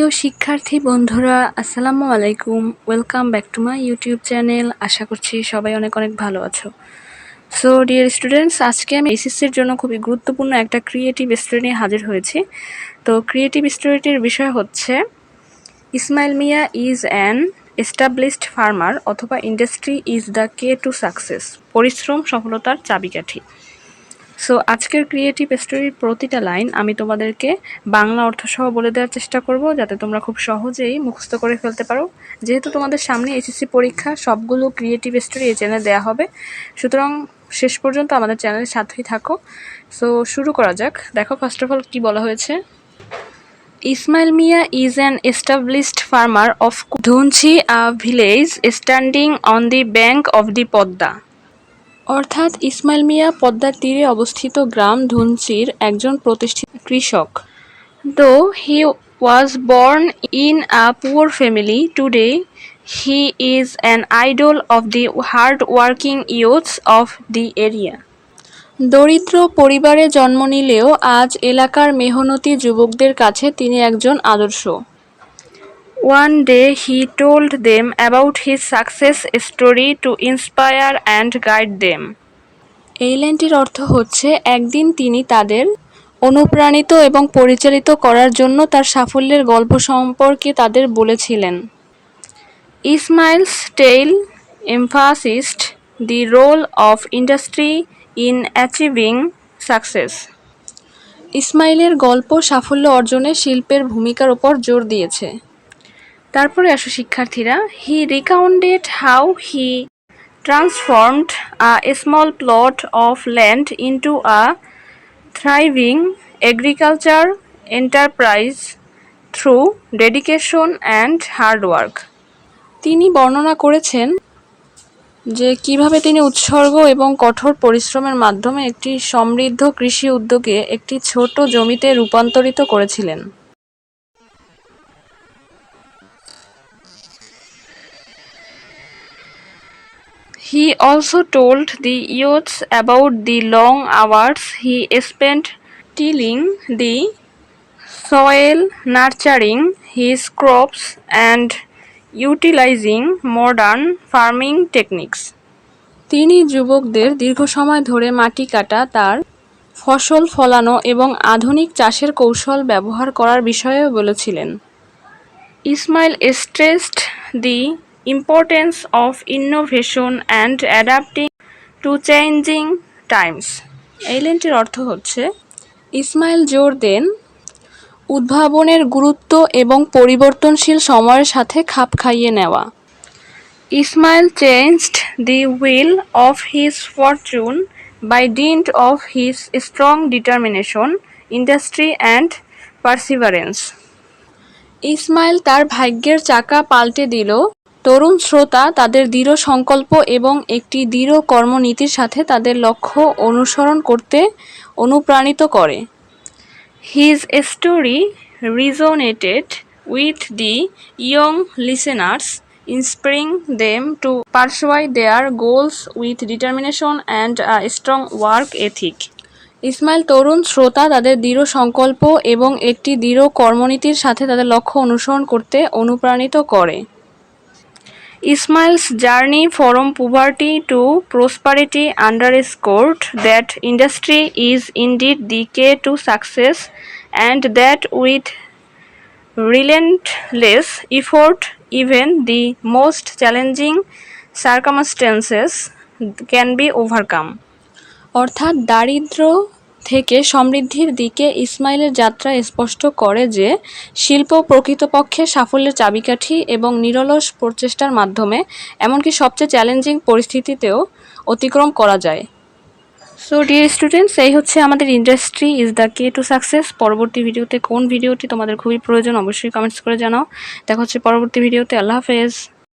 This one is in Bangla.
প্রিয় শিক্ষার্থী বন্ধুরা, আসসালামু আলাইকুম। Welcome back to my YouTube channel. আশা করছি সবাই অনেক অনেক ভালো আছো। সো ডিয়ার স্টুডেন্টস, আজকে আমি এইচএসসির জন্য খুবই গুরুত্বপূর্ণ একটা ক্রিয়েটিভ স্টোরি নিয়ে হাজির হয়েছি। তো ক্রিয়েটিভ স্টোরিটির বিষয় হচ্ছে Ismail Mia is an established farmer অথবা industry is the K to success. পরিশ্রম সফলতার চাবিকাঠি। সো আজকের ক্রিয়েটিভ স্টোরির প্রতিটা লাইন আমি তোমাদেরকে বাংলা অর্থসহ বলে দেওয়ার চেষ্টা করব, যাতে তোমরা খুব সহজেই মুখস্থ করে ফেলতে পারো। যেহেতু তোমাদের সামনে এইচএসসি পরীক্ষা, সবগুলো ক্রিয়েটিভ স্টোরি এই চ্যানেলে দেওয়া হবে, সুতরাং শেষ পর্যন্ত আমাদের চ্যানেলের সাথেই থাকো। সো শুরু করা যাক। দেখো ফার্স্ট অফ অল কী বলা হয়েছে। Ismail Mia is an established farmer of Dhunchi, a village standing on the bank of the Padma. অর্থাৎ ইসমাইল মিয়া পদ্মার তীরে অবস্থিত গ্রাম ধুনচির একজন প্রতিষ্ঠিত কৃষক। Though he was born in a poor family, today he is an idol of the hard working youths of the area. দরিদ্র পরিবারে জন্ম নিলেও আজ এলাকার মেহনতি যুবকদের কাছে তিনি একজন আদর্শ। One day he told them about his success story to inspire and guide them. এই লাইনটির অর্থ হচ্ছে, একদিন তিনি তাদের অনুপ্রাণিত এবং পরিচালিত করার জন্য তার সাফল্যের গল্প সম্পর্কে তাদের বলেছিলেন। Ismail's tale emphasized the role of industry in achieving success. ইসমাইলের গল্প সাফল্য অর্জনে শিল্পের ভূমিকার উপর জোর দিয়েছে। তারপরে আসো শিক্ষার্থীরা, he recounted how he transformed a small plot of land into a thriving agriculture enterprise through dedication and hard work. তিনি বর্ণনা করেছেন যে কিভাবে তিনি উৎসর্গ এবং কঠোর পরিশ্রমের মাধ্যমে একটি সমৃদ্ধ কৃষি উদ্যোগে একটি ছোট জমিতে রূপান্তরিত করেছিলেন। He also told the youths about the long hours he spent tilling the soil, nurturing his crops, and utilizing modern farming techniques. তিনি যুবকদের দীর্ঘ সময় ধরে মাটি কাটা, তার ফসল ফলানো এবং আধুনিক চাষের কৌশল ব্যবহার করার বিষয়েও বলেছিলেন। Ismail stressed the importance of innovation and adapting to changing times. এই লাইনটির অর্থ হচ্ছে, ইসমাইল জোর দেন উদ্ভাবনের গুরুত্ব এবং পরিবর্তনশীল সময়ের সাথে খাপ খাইয়ে নেওয়া। Ismail changed the wheel of his fortune by dint of his strong determination, industry and perseverance. Ismail তার ভাগ্যের চাকা পাল্টে দিল। তরুণ শ্রোতা তাদের দৃঢ় সংকল্প এবং একটি দৃঢ় কর্মনীতির সাথে তাদের লক্ষ্য অনুসরণ করতে অনুপ্রাণিত করে। His story resonated with the young listeners, inspiring them to pursue their goals with determination and a strong work ethic. Ismail তরুণ শ্রোতা তাদের দৃঢ় সংকল্প এবং একটি দৃঢ় কর্মনীতির সাথে তাদের লক্ষ্য অনুসরণ করতে অনুপ্রাণিত করে। Ismail's journey from poverty to prosperity underscored that industry is indeed the key to success, and that with relentless effort, even the most challenging circumstances can be overcome. অর্থাৎ দারিদ্র্য থেকে সমৃদ্ধির দিকে ইসমাইলের যাত্রা স্পষ্ট করে যে শিল্প প্রকৃতপক্ষে সাফল্যের চাবিকাঠি এবং নিরলস প্রচেষ্টার মাধ্যমে এমনকি সবচেয়ে চ্যালেঞ্জিং পরিস্থিতিতেও অতিক্রম করা যায়। সো ডিয়ার স্টুডেন্টস, এই হচ্ছে আমাদের industry is the K to success. পরবর্তী ভিডিওতে কোন ভিডিওটি তোমাদের খুবই প্রয়োজন অবশ্যই কমেন্টস করে জানাও। দেখা হচ্ছে পরবর্তী ভিডিওতে। আল্লাহ হাফেজ।